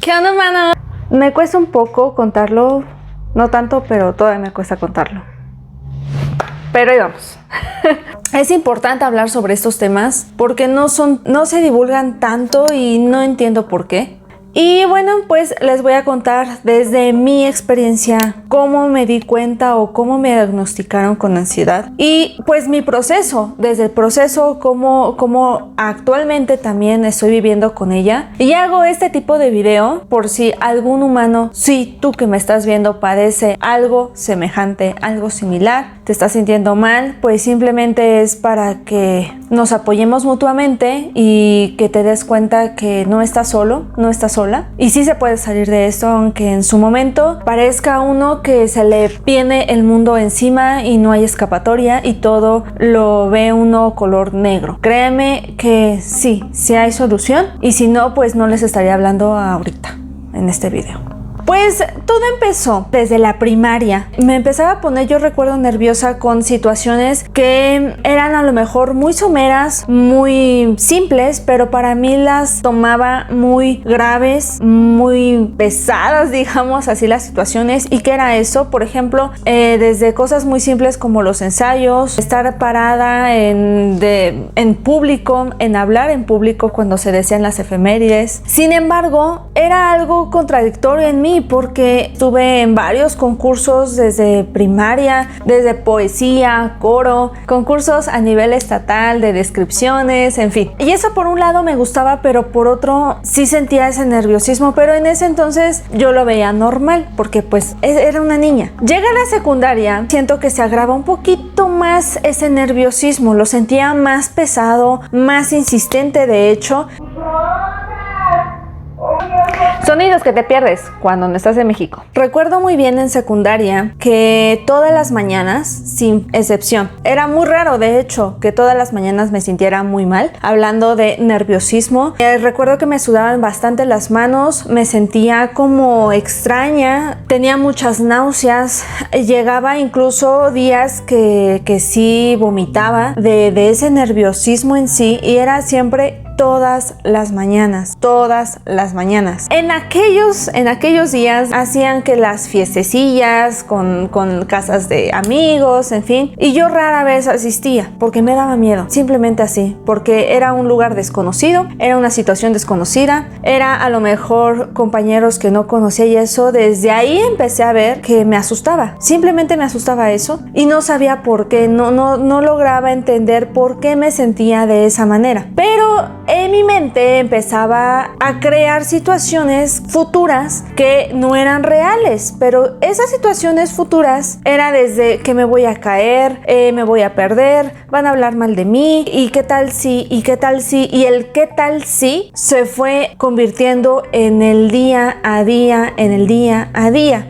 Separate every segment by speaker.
Speaker 1: ¿Qué onda, mano? Me cuesta un poco contarlo, no tanto, pero todavía me cuesta contarlo. Pero ahí vamos. Es importante hablar sobre estos temas porque no se divulgan tanto y no entiendo por qué. Y bueno, pues les voy a contar desde mi experiencia cómo me di cuenta o cómo me diagnosticaron con ansiedad. Y pues mi proceso, desde el proceso cómo actualmente también estoy viviendo con ella. Y hago este tipo de video por si algún humano, si tú que me estás viendo padece algo semejante, algo similar, te estás sintiendo mal, pues simplemente es para que nos apoyemos mutuamente y que te des cuenta que no estás solo, no estás sola. Y sí se puede salir de esto, aunque en su momento parezca a uno que se le viene el mundo encima y no hay escapatoria y todo lo ve uno color negro. Créeme que sí hay solución, y si no, pues no les estaría hablando ahorita en este video. Pues todo empezó desde la primaria. Me empezaba a poner, yo recuerdo, nerviosa con situaciones que eran a lo mejor muy someras, muy simples, pero para mí las tomaba muy graves, muy pesadas, digamos así, las situaciones. ¿Y qué era eso? Por ejemplo, desde cosas muy simples como los ensayos, estar parada en público, en hablar en público cuando se decían las efemérides. Sin embargo, era algo contradictorio en mí, porque estuve en varios concursos desde primaria, desde poesía, coro, concursos a nivel estatal de descripciones, en fin. Y eso por un lado me gustaba, pero por otro sí sentía ese nerviosismo, pero en ese entonces yo lo veía normal, porque pues era una niña. Llega a la secundaria, siento que se agrava un poquito más ese nerviosismo, lo sentía más pesado, más insistente de hecho. Sonidos que te pierdes cuando no estás en México. Recuerdo muy bien en secundaria que todas las mañanas, sin excepción, era muy raro de hecho que todas las mañanas me sintiera muy mal, hablando de nerviosismo. Recuerdo que me sudaban bastante las manos, me sentía como extraña, tenía muchas náuseas, llegaba incluso días que sí vomitaba de ese nerviosismo en sí, y era siempre todas las mañanas. En aquellos días hacían que las fiestecillas con casas de amigos, en fin, y yo rara vez asistía porque me daba miedo, simplemente así, porque era un lugar desconocido, era una situación desconocida, era a lo mejor compañeros que no conocía, y eso desde ahí empecé a ver que me asustaba, simplemente me asustaba eso, y no sabía por qué, no lograba entender por qué me sentía de esa manera, pero en mi mente empezaba a crear situaciones futuras que no eran reales, pero esas situaciones futuras era desde que me voy a caer, me voy a perder, van a hablar mal de mí, y qué tal si, y qué tal si, y el qué tal si se fue convirtiendo en el día a día,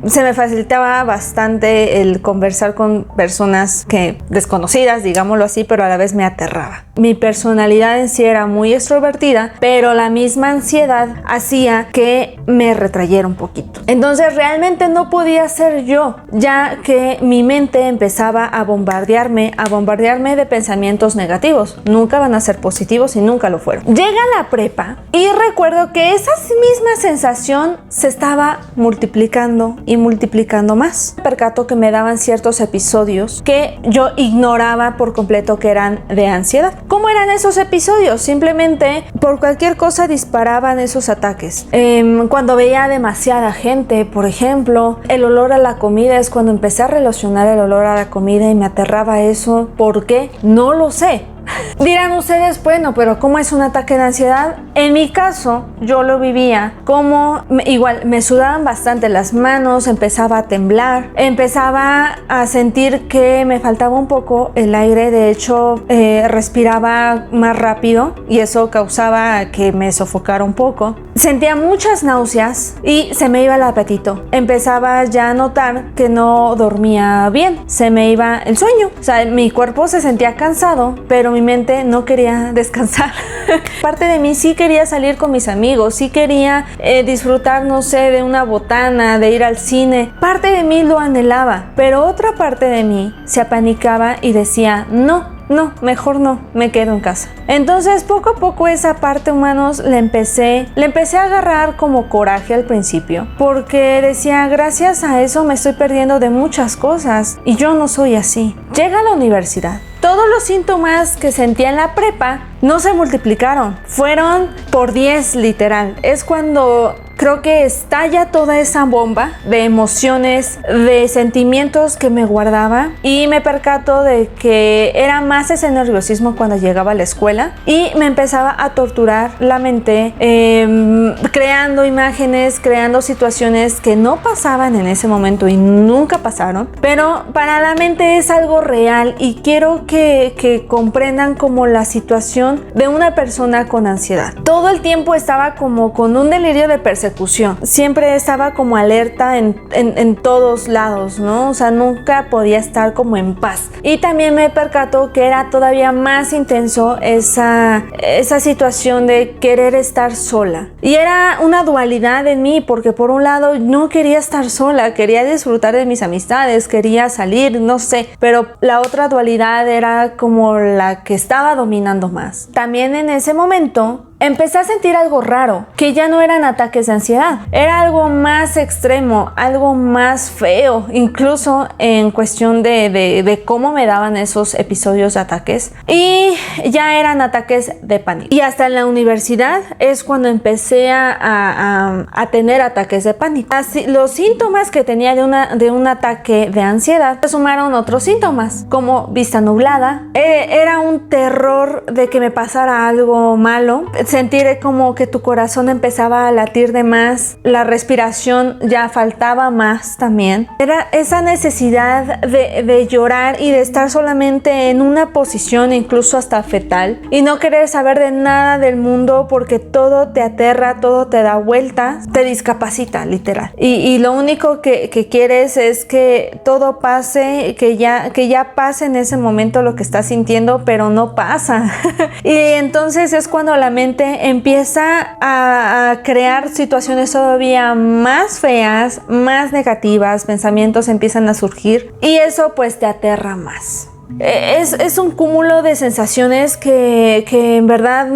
Speaker 1: Se me facilitaba bastante el conversar con personas desconocidas, digámoslo así, pero a la vez me aterraba. Mi personalidad en sí era muy extrovertida, pero la misma ansiedad hacía que me retrayera un poquito. Entonces realmente no podía ser yo, ya que mi mente empezaba a bombardearme de pensamientos negativos. Nunca van a ser positivos y nunca lo fueron. Llega la prepa y recuerdo que esa misma sensación se estaba multiplicando y multiplicando más. Percato que me daban ciertos episodios que yo ignoraba por completo que eran de ansiedad. ¿Cómo eran esos episodios? Simplemente por cualquier cosa disparaban esos ataques. Cuando veía demasiada gente, por ejemplo, el olor a la comida, es cuando empecé a relacionar el olor a la comida y me aterraba eso. ¿Por qué? No lo sé. Dirán ustedes, bueno, pero ¿cómo es un ataque de ansiedad? En mi caso, yo lo vivía como igual me sudaban bastante las manos, empezaba a temblar, empezaba a sentir que me faltaba un poco el aire, de hecho respiraba más rápido y eso causaba que me sofocara un poco. Sentía muchas náuseas y se me iba el apetito. Empezaba ya a notar que no dormía bien, se me iba el sueño. O sea, mi cuerpo se sentía cansado, pero mi mente no quería descansar. Parte de mí sí quería salir con mis amigos, sí quería disfrutar, no sé, de una botana, de ir al cine. Parte de mí lo anhelaba, pero otra parte de mí se apanicaba y decía, no, no, mejor no, me quedo en casa. Entonces poco a poco esa parte, humanos, le empecé a agarrar como coraje al principio, porque decía, gracias a eso me estoy perdiendo de muchas cosas y yo no soy así. Llega a la universidad. Todos los síntomas que sentía en la prepa no se multiplicaron, fueron por 10 literal. Es cuando creo que estalla toda esa bomba de emociones, de sentimientos que me guardaba, y me percato de que era más ese nerviosismo cuando llegaba a la escuela y me empezaba a torturar la mente, creando imágenes, creando situaciones que no pasaban en ese momento y nunca pasaron, pero para la mente es algo real, y quiero que comprendan como la situación de una persona con ansiedad. Todo el tiempo estaba como con un delirio de persecución, siempre estaba como alerta en todos lados, ¿no? O sea, nunca podía estar como en paz. Y también me percató que era todavía más intenso esa situación de querer estar sola, y era una dualidad en mí, porque por un lado no quería estar sola, quería disfrutar de mis amistades, quería salir, no sé, pero la otra dualidad era como la que estaba dominando más. También en ese momento empecé a sentir algo raro, que ya no eran ataques de ansiedad, era algo más extremo, algo más feo, incluso en cuestión de cómo me daban esos episodios de ataques, y ya eran ataques de pánico. Y hasta en la universidad es cuando empecé a tener ataques de pánico. Así, los síntomas que tenía de un ataque de ansiedad se sumaron otros síntomas, como vista nublada, era un terror de que me pasara algo malo, sentir como que tu corazón empezaba a latir de más, la respiración ya faltaba más también. Era esa necesidad de llorar y de estar solamente en una posición, incluso hasta fetal, y no querer saber de nada del mundo, porque todo te aterra, todo te da vueltas, te discapacita literal. Y lo único que quieres es que todo pase, que ya pase en ese momento lo que estás sintiendo, pero no pasa. Y entonces es cuando la mente empieza a crear situaciones todavía más feas, más negativas, pensamientos empiezan a surgir, y eso pues te aterra más. Es un cúmulo de sensaciones que en verdad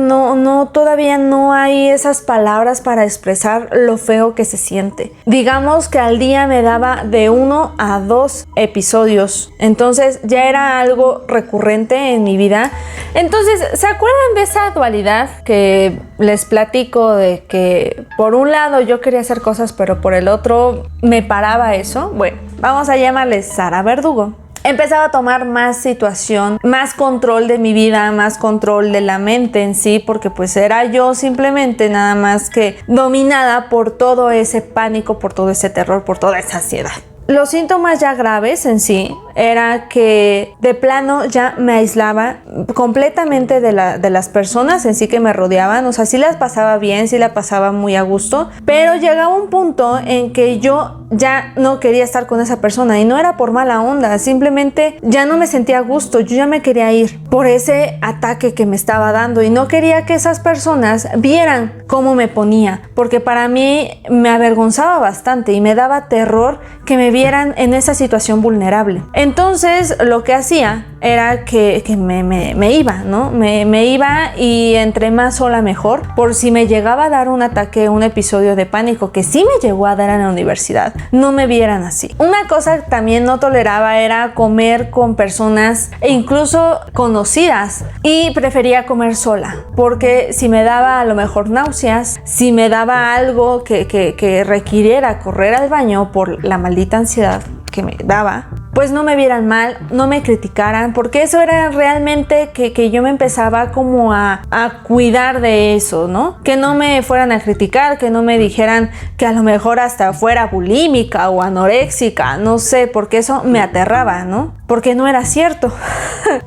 Speaker 1: todavía no hay esas palabras para expresar lo feo que se siente. Digamos que al día me daba de 1 a 2 episodios, entonces ya era algo recurrente en mi vida. Entonces, ¿se acuerdan de esa dualidad que les platico, de que por un lado yo quería hacer cosas, pero por el otro me paraba eso? Bueno, vamos a llamarle Sara Verdugo. Empezaba a tomar más situación, más control de mi vida, más control de la mente en sí, porque pues era yo simplemente nada más que dominada por todo ese pánico, por todo ese terror, por toda esa ansiedad. Los síntomas ya graves en sí era que de plano ya me aislaba completamente de las personas en sí que me rodeaban. O sea, sí las pasaba bien, sí la pasaba muy a gusto, pero llegaba un punto en que yo ya no quería estar con esa persona, y no era por mala onda, simplemente ya no me sentía a gusto, yo ya me quería ir por ese ataque que me estaba dando, y no quería que esas personas vieran cómo me ponía, porque para mí me avergonzaba bastante y me daba terror que me vieran en esa situación vulnerable. Entonces lo que hacía era que me iba, ¿no? Me iba, y entre más sola mejor, por si me llegaba a dar un ataque, un episodio de pánico, que sí me llegó a dar en la universidad, no me vieran así. Una cosa que también no toleraba era comer con personas, e incluso conocidas, y prefería comer sola, porque si me daba a lo mejor náuseas, si me daba algo que requiriera correr al baño por la maldita ansiedad que me daba, pues no me vieran mal, no me criticaran, porque eso era realmente que yo me empezaba como a cuidar de eso, ¿no? Que no me fueran a criticar, que no me dijeran que a lo mejor hasta fuera bulímica o anoréxica, no sé, porque eso me aterraba, ¿no? Porque no era cierto.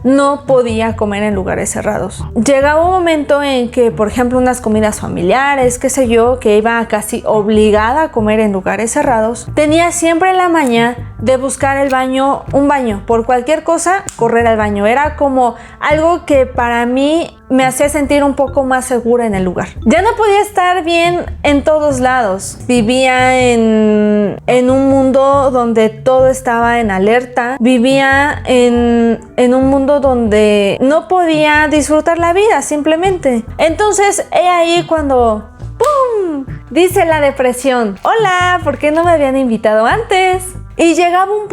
Speaker 1: No podía comer en lugares cerrados. Llegaba un momento en que, por ejemplo, unas comidas familiares, qué sé yo, que iba casi obligada a comer en lugares cerrados, tenía siempre la maña de buscar el baño, un baño, por cualquier cosa, correr al baño. Era como algo que para mí me hacía sentir un poco más segura en el lugar. Ya no podía estar bien en todos lados. Vivía en un mundo donde todo estaba en alerta. Vivía en un mundo donde no podía disfrutar la vida simplemente. Entonces, he ahí cuando ¡pum! Dice la depresión: hola, ¿por qué no me habían invitado antes? Y llegó un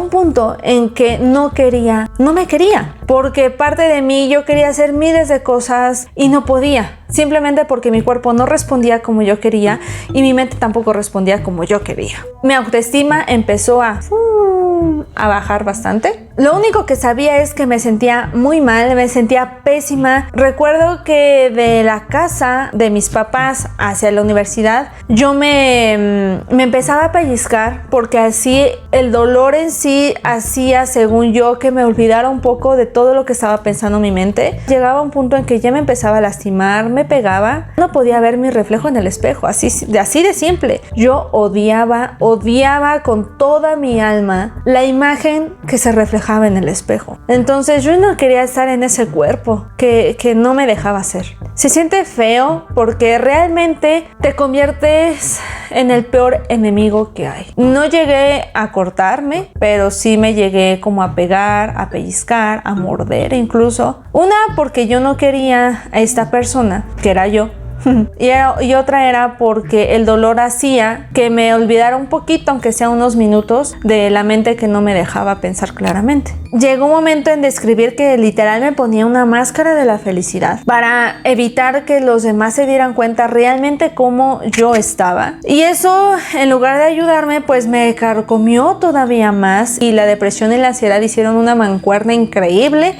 Speaker 1: punto en que no me quería, porque parte de mí yo quería hacer miles de cosas y no podía, simplemente porque mi cuerpo no respondía como yo quería y mi mente tampoco respondía como yo quería. Mi autoestima empezó a bajar bastante. Lo único que sabía es que me sentía muy mal, me sentía pésima. Recuerdo que de la casa de mis papás hacia la universidad, yo me empezaba a pellizcar porque así el dolor en sí hacía, según yo, que me olvidara un poco de todo lo que estaba pensando en mi mente. Llegaba un punto en que ya me empezaba a lastimar, me pegaba. No podía ver mi reflejo en el espejo, así de simple. Yo odiaba con toda mi alma la imagen que se reflejaba en el espejo. Entonces yo no quería estar en ese cuerpo que no me dejaba ser. Se siente feo porque realmente te conviertes en el peor enemigo que hay. No llegué a cortarme, pero sí me llegué como a pegar, a pellizcar, a morder incluso. Una, porque yo no quería a esta persona, que era yo. Y otra era porque el dolor hacía que me olvidara un poquito, aunque sea unos minutos, de la mente que no me dejaba pensar claramente. Llegó un momento en describir que literal me ponía una máscara de la felicidad para evitar que los demás se dieran cuenta realmente cómo yo estaba. Y eso, en lugar de ayudarme, pues me carcomió todavía más, y la depresión y la ansiedad hicieron una mancuerna increíble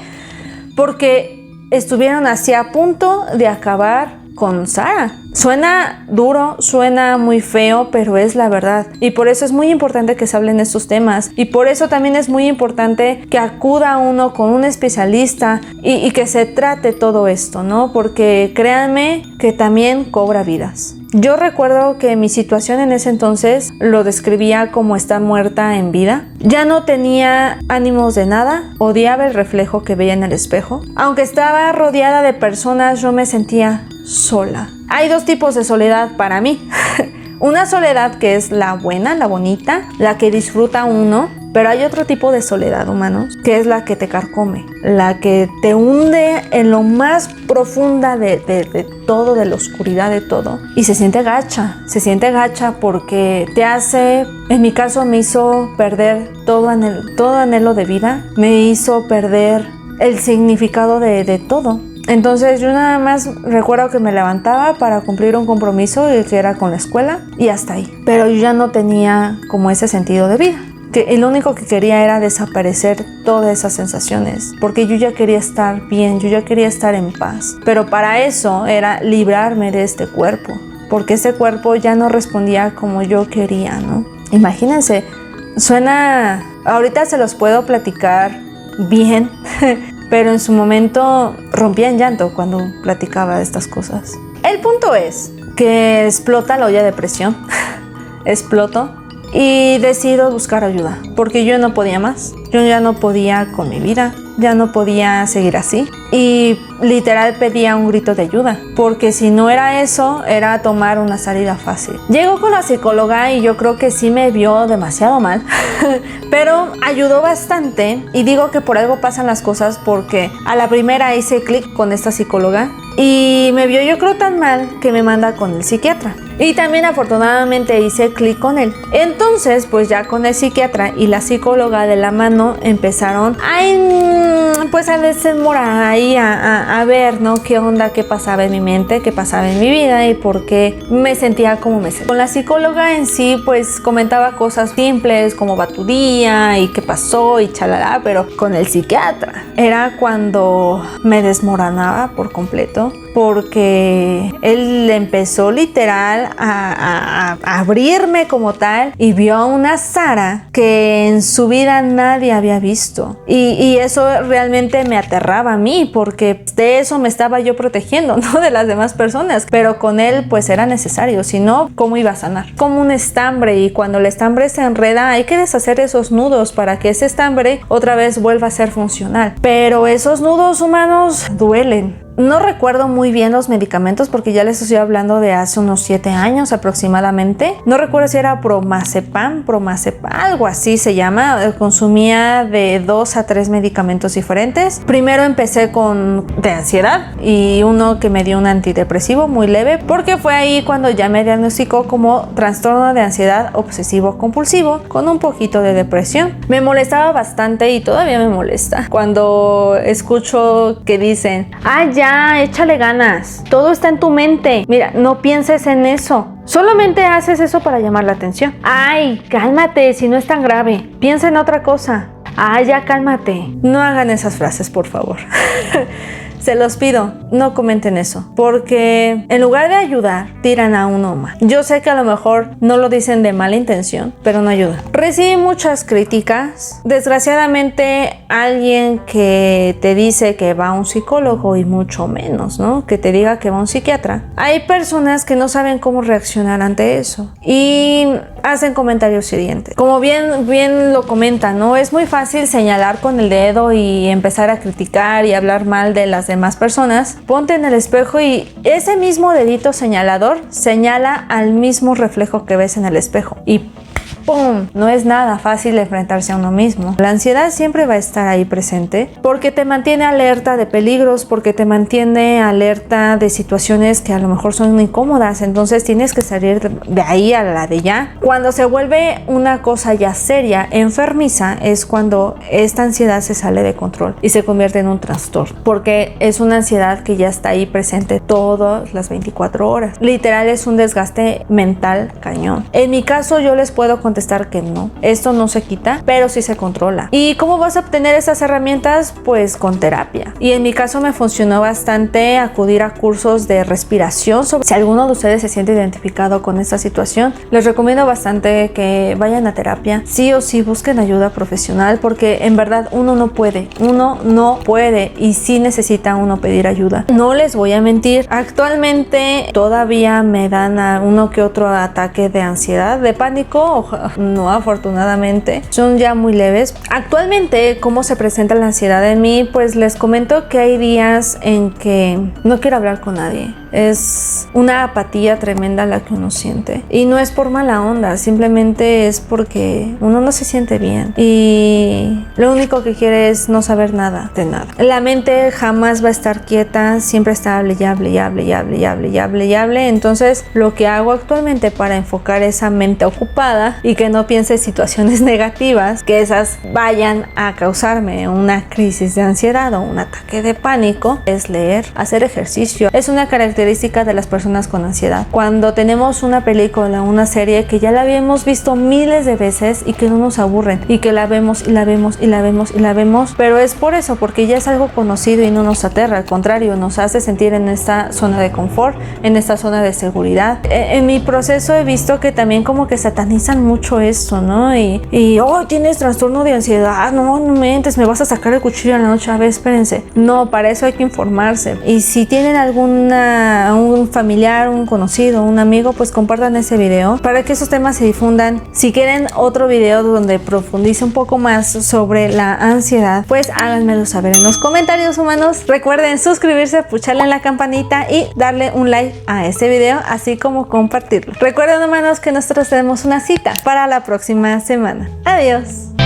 Speaker 1: porque estuvieron así a punto de acabar con Sara. Suena duro, suena muy feo, pero es la verdad. Y por eso es muy importante que se hablen estos temas. Y por eso también es muy importante que acuda uno con un especialista y que se trate todo esto, ¿no? Porque créanme que también cobra vidas. Yo recuerdo que mi situación en ese entonces lo describía como estar muerta en vida. Ya no tenía ánimos de nada, odiaba el reflejo que veía en el espejo. Aunque estaba rodeada de personas, yo me sentía sola. Hay dos tipos de soledad para mí. Una soledad que es la buena, la bonita, la que disfruta uno. Pero hay otro tipo de soledad, humanos, que es la que te carcome, la que te hunde en lo más profunda de todo, de la oscuridad de todo. Y se siente gacha porque te hace, en mi caso me hizo perder todo anhelo de vida, me hizo perder el significado de todo. Entonces yo nada más recuerdo que me levantaba para cumplir un compromiso que era con la escuela y hasta ahí. Pero yo ya no tenía como ese sentido de vida. Que lo único que quería era desaparecer todas esas sensaciones, porque yo ya quería estar bien, yo ya quería estar en paz. Pero para eso era librarme de este cuerpo, porque este cuerpo ya no respondía como yo quería, ¿no? Imagínense, suena... Ahorita se los puedo platicar bien, pero en su momento rompía en llanto cuando platicaba de estas cosas. El punto es que explota la olla de presión, exploto. Y decido buscar ayuda, porque yo no podía más. Yo ya no podía con mi vida, ya no podía seguir así. Y literal pedía un grito de ayuda, porque si no era eso, era tomar una salida fácil. Llego con la psicóloga y yo creo que sí me vio demasiado mal, pero ayudó bastante. Y digo que por algo pasan las cosas, porque a la primera hice clic con esta psicóloga y me vio, yo creo, tan mal que me manda con el psiquiatra. Y también afortunadamente hice clic con él. Entonces, pues ya con el psiquiatra y la psicóloga de la mano empezaron a desenmorar y a ver, ¿no? Qué onda, qué pasaba en mi mente, qué pasaba en mi vida y por qué me sentía como me sentía. Con la psicóloga en sí, pues comentaba cosas simples como va tu día y qué pasó y chalala, pero con el psiquiatra era cuando me desmoronaba por completo, porque él empezó literal a abrirme como tal y vio a una Sara que en su vida nadie había visto, y eso realmente me aterraba a mí, porque de eso me estaba yo protegiendo, no de las demás personas, pero con él pues era necesario, si no, ¿cómo iba a sanar? Como un estambre, y cuando el estambre se enreda hay que deshacer esos nudos para que ese estambre otra vez vuelva a ser funcional, pero esos nudos, humanos, duelen. No recuerdo muy bien los medicamentos porque ya les estoy hablando de hace unos 7 años aproximadamente. No recuerdo si era Promazepam, algo así se llama. Consumía de 2 a 3 medicamentos diferentes. Primero empecé con de ansiedad y uno que me dio un antidepresivo muy leve, porque fue ahí cuando ya me diagnosticó como trastorno de ansiedad obsesivo compulsivo con un poquito de depresión. Me molestaba bastante y todavía me molesta cuando escucho que dicen: ah, ya, échale ganas, todo está en tu mente, mira, no pienses en eso, solamente haces eso para llamar la atención. Ay, cálmate, si no es tan grave, piensa en otra cosa. Ay, ya, cálmate. No hagan esas frases, por favor. Se los pido, no comenten eso, porque en lugar de ayudar, tiran a uno más. Yo sé que a lo mejor no lo dicen de mala intención, pero no ayuda. Recibí muchas críticas. Desgraciadamente, alguien que te dice que va a un psicólogo y mucho menos, ¿no? Que te diga que va a un psiquiatra. Hay personas que no saben cómo reaccionar ante eso y hacen comentarios hirientes. Como bien lo comentan, ¿no? Es muy fácil señalar con el dedo y empezar a criticar y hablar mal de las demás personas. Ponte en el espejo y ese mismo dedito señalador señala al mismo reflejo que ves en el espejo y ¡pum! No es nada fácil enfrentarse a uno mismo. La ansiedad siempre va a estar ahí presente porque te mantiene alerta de peligros, porque te mantiene alerta de situaciones que a lo mejor son incómodas. Entonces tienes que salir de ahí a la de ya. Cuando se vuelve una cosa ya seria, enfermiza, es cuando esta ansiedad se sale de control y se convierte en un trastorno, porque es una ansiedad que ya está ahí presente todas las 24 horas. Literal, es un desgaste mental cañón. En mi caso, yo les puedo contestar que no, esto no se quita, pero sí se controla. ¿Y cómo vas a obtener esas herramientas? Pues con terapia. Y en mi caso me funcionó bastante acudir a cursos de respiración. Si alguno de ustedes se siente identificado con esta situación, les recomiendo bastante que vayan a terapia. Sí o sí busquen ayuda profesional, porque en verdad uno no puede y sí necesita uno pedir ayuda. No les voy a mentir, actualmente todavía me dan a uno que otro ataque de ansiedad, de pánico. No, afortunadamente son ya muy leves. Actualmente, ¿cómo se presenta la ansiedad en mí? Pues les comento que hay días en que no quiero hablar con nadie. Es una apatía tremenda la que uno siente, y no es por mala onda, simplemente es porque uno no se siente bien y lo único que quiere es no saber nada de nada. La mente jamás va a estar quieta, siempre está hable. Entonces lo que hago actualmente para enfocar esa mente ocupada y que no piense situaciones negativas, que esas vayan a causarme una crisis de ansiedad o un ataque de pánico, es leer, hacer ejercicio. Es una característica de las personas con ansiedad. Cuando tenemos una película, una serie que ya la habíamos visto miles de veces y que no nos aburren, y que la vemos, pero es por eso, porque ya es algo conocido y no nos aterra, al contrario, nos hace sentir en esta zona de confort, en esta zona de seguridad. En mi proceso he visto que también como que satanizan mucho esto, ¿no? Y oh, tienes trastorno de ansiedad, no mentes, me vas a sacar el cuchillo en la noche. A ver, espérense. No, para eso hay que informarse. Y si tienen un familiar, un conocido, un amigo, pues compartan ese video para que esos temas se difundan. Si quieren otro video donde profundice un poco más sobre la ansiedad, pues háganmelo saber en los comentarios, humanos. Recuerden suscribirse, pucharle en la campanita y darle un like a este video, así como compartirlo. Recuerden, humanos, que nosotros tenemos una cita para la próxima semana. Adiós.